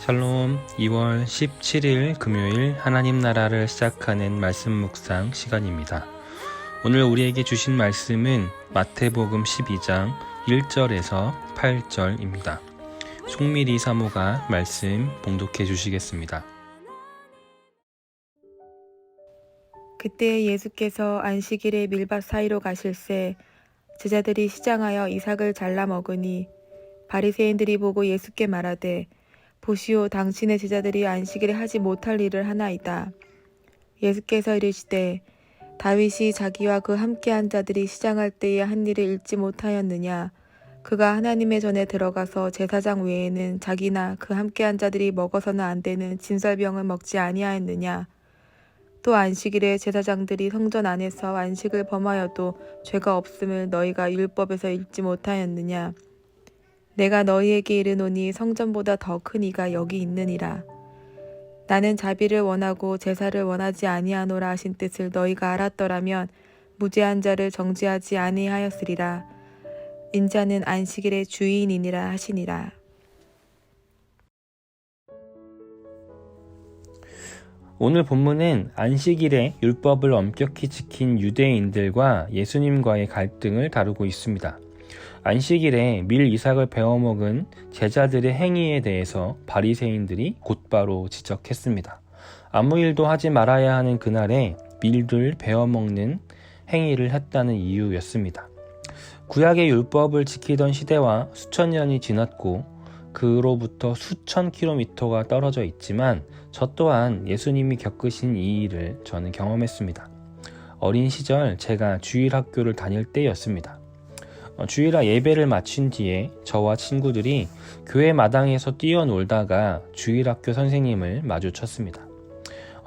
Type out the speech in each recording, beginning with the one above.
샬롬. 2월 17일 금요일 하나님 나라를 시작하는 말씀 묵상 시간입니다. 오늘 우리에게 주신 말씀은 마태복음 12장 1절에서 8절입니다. 송미리 사모가 말씀 봉독해 주시겠습니다. 그때 예수께서 안식일에 밀밭 사이로 가실새 제자들이 시장하여 이삭을 잘라 먹으니 바리새인들이 보고 예수께 말하되 보시오, 당신의 제자들이 안식일에 하지 못할 일을 하나이다. 예수께서 이르시되 다윗이 자기와 그 함께한 자들이 시장할 때에 한 일을 잊지 못하였느냐. 그가 하나님의 전에 들어가서 제사장 외에는 자기나 그 함께한 자들이 먹어서는 안 되는 진설병을 먹지 아니하였느냐. 또 안식일에 제사장들이 성전 안에서 안식을 범하여도 죄가 없음을 너희가 율법에서 읽지 못하였느냐. 내가 너희에게 이르노니 성전보다 더 큰 이가 여기 있느니라. 나는 자비를 원하고 제사를 원하지 아니하노라 하신 뜻을 너희가 알았더라면 무죄한 자를 정죄하지 아니하였으리라. 인자는 안식일의 주인이니라 하시니라. 오늘 본문은 안식일에 율법을 엄격히 지킨 유대인들과 예수님과의 갈등을 다루고 있습니다. 안식일에 밀 이삭을 베어먹은 제자들의 행위에 대해서 바리새인들이 곧바로 지적했습니다. 아무 일도 하지 말아야 하는 그날에 밀을 베어먹는 행위를 했다는 이유였습니다. 구약의 율법을 지키던 시대와 수천 년이 지났고 그로부터 수천 킬로미터가 떨어져 있지만 저 또한 예수님이 겪으신 이 일을 저는 경험했습니다. 어린 시절 제가 주일학교를 다닐 때였습니다. 주일학 예배를 마친 뒤에 저와 친구들이 교회 마당에서 뛰어놀다가 주일학교 선생님을 마주쳤습니다.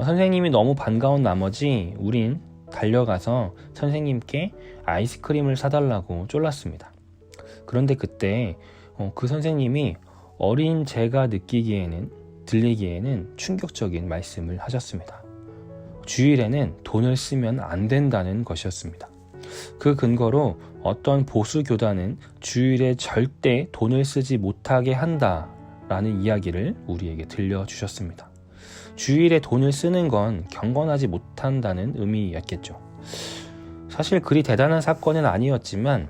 선생님이 너무 반가운 나머지 우린 달려가서 선생님께 아이스크림을 사달라고 쫄랐습니다. 그런데 그때 그 선생님이 어린 제가 들리기에는 충격적인 말씀을 하셨습니다. 주일에는 돈을 쓰면 안 된다는 것이었습니다. 그 근거로 어떤 보수 교단은 주일에 절대 돈을 쓰지 못하게 한다라는 이야기를 우리에게 들려주셨습니다. 주일에 돈을 쓰는 건 경건하지 못한다는 의미였겠죠. 사실 그리 대단한 사건은 아니었지만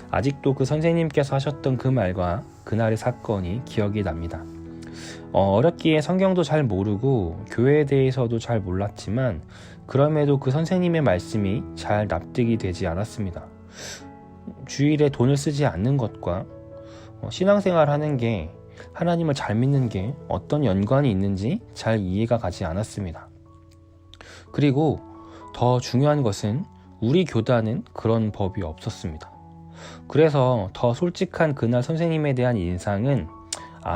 아직도 그 선생님께서 하셨던 그 말과 그날의 사건이 기억이 납니다. 어렸기에 성경도 잘 모르고 교회에 대해서도 잘 몰랐지만 그럼에도 그 선생님의 말씀이 잘 납득이 되지 않았습니다. 주일에 돈을 쓰지 않는 것과 신앙생활 하는 게 하나님을 잘 믿는 게 어떤 연관이 있는지 잘 이해가 가지 않았습니다. 그리고 더 중요한 것은 우리 교단은 그런 법이 없었습니다. 그래서 더 솔직한 그날 선생님에 대한 인상은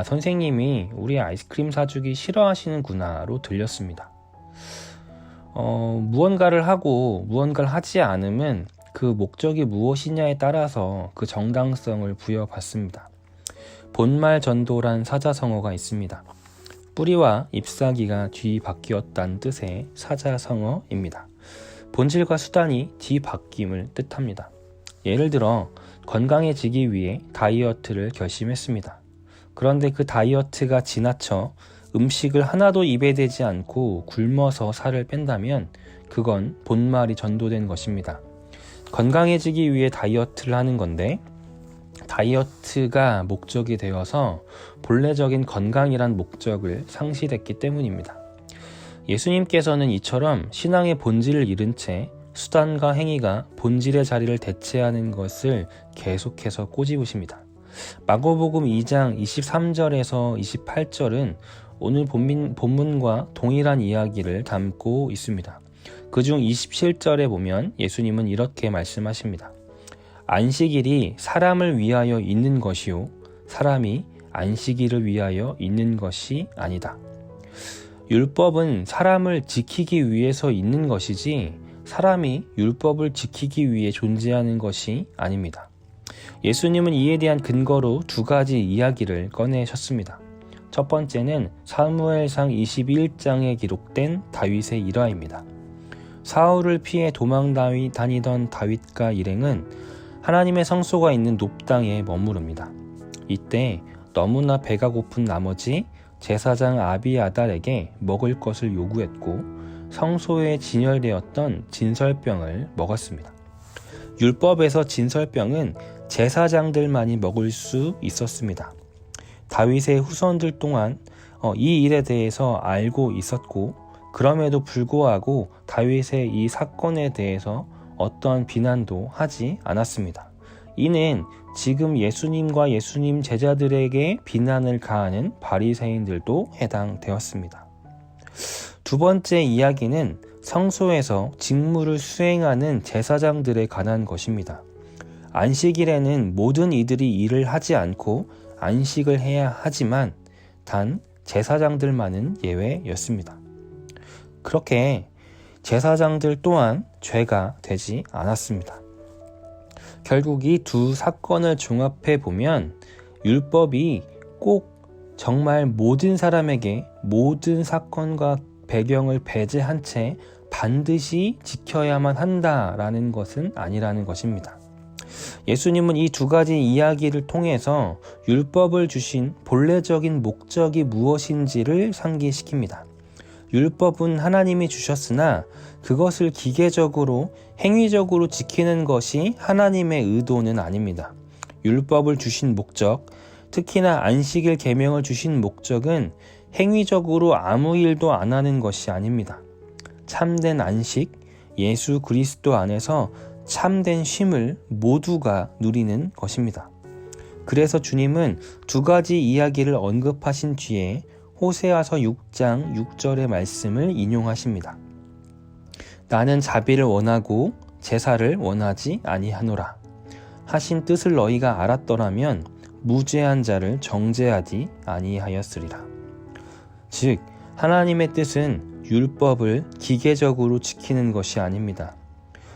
선생님이 우리 아이스크림 사주기 싫어하시는구나로 들렸습니다. 무언가를 하고 무언가를 하지 않으면 그 목적이 무엇이냐에 따라서 그 정당성을 부여받습니다. 본말 전도란 사자성어가 있습니다. 뿌리와 잎사귀가 뒤바뀌었다는 뜻의 사자성어입니다. 본질과 수단이 뒤바뀜을 뜻합니다. 예를 들어 건강해지기 위해 다이어트를 결심했습니다. 그런데 그 다이어트가 지나쳐 음식을 하나도 입에 대지 않고 굶어서 살을 뺀다면 그건 본말이 전도된 것입니다. 건강해지기 위해 다이어트를 하는 건데 다이어트가 목적이 되어서 본래적인 건강이란 목적을 상실했기 때문입니다. 예수님께서는 이처럼 신앙의 본질을 잃은 채 수단과 행위가 본질의 자리를 대체하는 것을 계속해서 꼬집으십니다. 마가복음 2장 23절에서 28절은 오늘 본문과 동일한 이야기를 담고 있습니다. 그중 27절에 보면 예수님은 이렇게 말씀하십니다. 안식일이 사람을 위하여 있는 것이요 사람이 안식일을 위하여 있는 것이 아니다. 율법은 사람을 지키기 위해서 있는 것이지 사람이 율법을 지키기 위해 존재하는 것이 아닙니다. 예수님은 이에 대한 근거로 두 가지 이야기를 꺼내셨습니다. 첫 번째는 사무엘상 21장에 기록된 다윗의 일화입니다. 사울을 피해 도망 다니던 다윗과 일행은 하나님의 성소가 있는 높당에 머무릅니다. 이때 너무나 배가 고픈 나머지 제사장 아비아달에게 먹을 것을 요구했고 성소에 진열되었던 진설병을 먹었습니다. 율법에서 진설병은 제사장들만이 먹을 수 있었습니다. 다윗의 후손들 또한 이 일에 대해서 알고 있었고 그럼에도 불구하고 다윗의 이 사건에 대해서 어떠한 비난도 하지 않았습니다. 이는 지금 예수님과 예수님 제자들에게 비난을 가하는 바리새인들도 해당되었습니다. 두 번째 이야기는 성소에서 직무를 수행하는 제사장들에 관한 것입니다. 안식일에는 모든 이들이 일을 하지 않고 안식을 해야 하지만 단 제사장들만은 예외였습니다. 그렇게 제사장들 또한 죄가 되지 않았습니다. 결국 이 두 사건을 종합해 보면 율법이 꼭 정말 모든 사람에게 모든 사건과 배경을 배제한 채 반드시 지켜야만 한다라는 것은 아니라는 것입니다. 예수님은 이 두 가지 이야기를 통해서 율법을 주신 본래적인 목적이 무엇인지를 상기시킵니다. 율법은 하나님이 주셨으나 그것을 기계적으로 행위적으로 지키는 것이 하나님의 의도는 아닙니다. 율법을 주신 목적, 특히나 안식일 계명을 주신 목적은 행위적으로 아무 일도 안 하는 것이 아닙니다. 참된 안식, 예수 그리스도 안에서 참된 쉼을 모두가 누리는 것입니다. 그래서 주님은 두 가지 이야기를 언급하신 뒤에 호세아서 6장 6절의 말씀을 인용하십니다. 나는 자비를 원하고 제사를 원하지 아니하노라. 하신 뜻을 너희가 알았더라면 무죄한 자를 정죄하지 아니하였으리라. 즉 하나님의 뜻은 율법을 기계적으로 지키는 것이 아닙니다.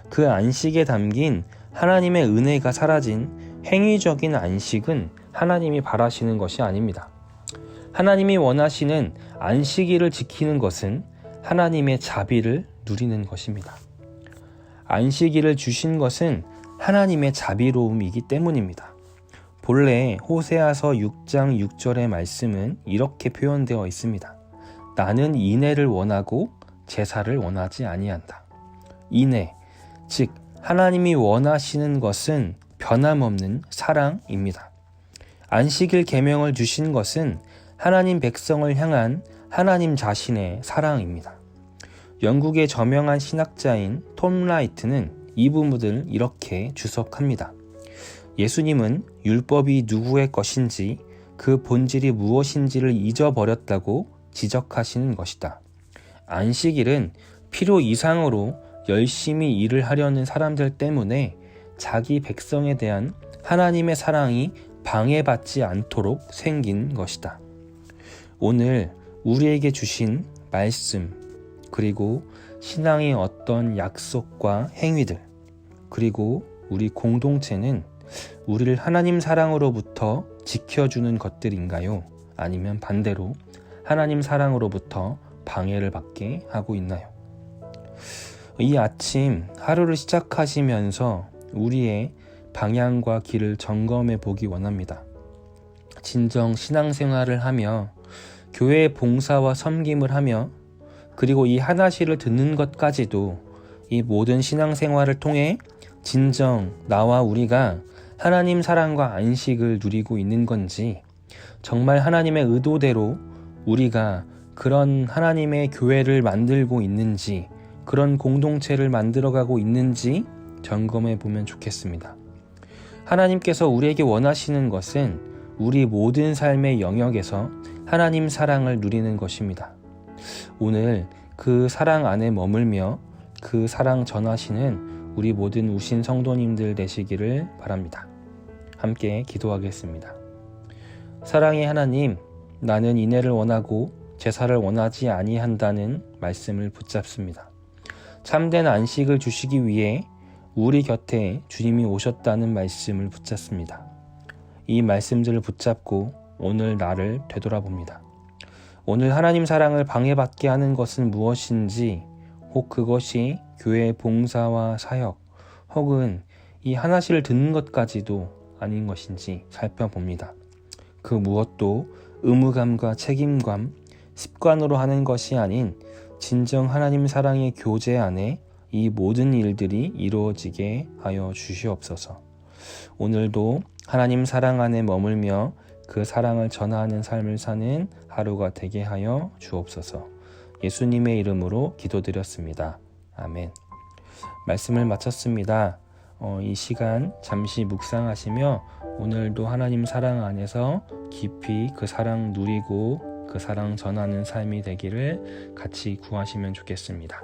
그 안식에 담긴 하나님의 은혜가 사라진 행위적인 안식은 하나님이 바라시는 것이 아닙니다. 하나님이 원하시는 안식일을 지키는 것은 하나님의 자비를 누리는 것입니다. 안식일을 주신 것은 하나님의 자비로움이기 때문입니다. 본래 호세아서 6장 6절의 말씀은 이렇게 표현되어 있습니다. 나는 인애를 원하고 제사를 원하지 아니한다. 인애, 즉 하나님이 원하시는 것은 변함없는 사랑입니다. 안식일 계명을 주신 것은 하나님 백성을 향한 하나님 자신의 사랑입니다. 영국의 저명한 신학자인 톰 라이트는 이 부분을 이렇게 주석합니다. 예수님은 율법이 누구의 것인지 그 본질이 무엇인지를 잊어버렸다고 지적하시는 것이다. 안식일은 필요 이상으로 열심히 일을 하려는 사람들 때문에 자기 백성에 대한 하나님의 사랑이 방해받지 않도록 생긴 것이다. 오늘 우리에게 주신 말씀, 그리고 신앙의 어떤 약속과 행위들, 그리고 우리 공동체는 우리를 하나님 사랑으로부터 지켜주는 것들인가요? 아니면 반대로 하나님 사랑으로부터 방해를 받게 하고 있나요? 이 아침 하루를 시작하시면서 우리의 방향과 길을 점검해 보기 원합니다. 진정 신앙생활을 하며 교회의 봉사와 섬김을 하며 그리고 이 하나시를 듣는 것까지도 이 모든 신앙생활을 통해 진정 나와 우리가 하나님 사랑과 안식을 누리고 있는 건지, 정말 하나님의 의도대로 우리가 그런 하나님의 교회를 만들고 있는지, 그런 공동체를 만들어가고 있는지 점검해 보면 좋겠습니다. 하나님께서 우리에게 원하시는 것은 우리 모든 삶의 영역에서 하나님 사랑을 누리는 것입니다. 오늘 그 사랑 안에 머물며 그 사랑 전하시는 우리 모든 우신 성도님들 되시기를 바랍니다. 함께 기도하겠습니다. 사랑의 하나님, 나는 인애를 원하고 제사를 원하지 아니한다는 말씀을 붙잡습니다. 참된 안식을 주시기 위해 우리 곁에 주님이 오셨다는 말씀을 붙잡습니다. 이 말씀들을 붙잡고 오늘 나를 되돌아봅니다. 오늘 하나님 사랑을 방해받게 하는 것은 무엇인지, 혹 그것이 교회의 봉사와 사역, 혹은 이 하나시를 듣는 것까지도 아닌 것인지 살펴봅니다. 그 무엇도 의무감과 책임감, 습관으로 하는 것이 아닌 진정 하나님 사랑의 교제 안에 이 모든 일들이 이루어지게 하여 주시옵소서. 오늘도 하나님 사랑 안에 머물며 그 사랑을 전하는 삶을 사는 하루가 되게 하여 주옵소서. 예수님의 이름으로 기도드렸습니다. 아멘. 말씀을 마쳤습니다. 이 시간 잠시 묵상하시며 오늘도 하나님 사랑 안에서 깊이 그 사랑 누리고 그 사랑 전하는 삶이 되기를 같이 구하시면 좋겠습니다.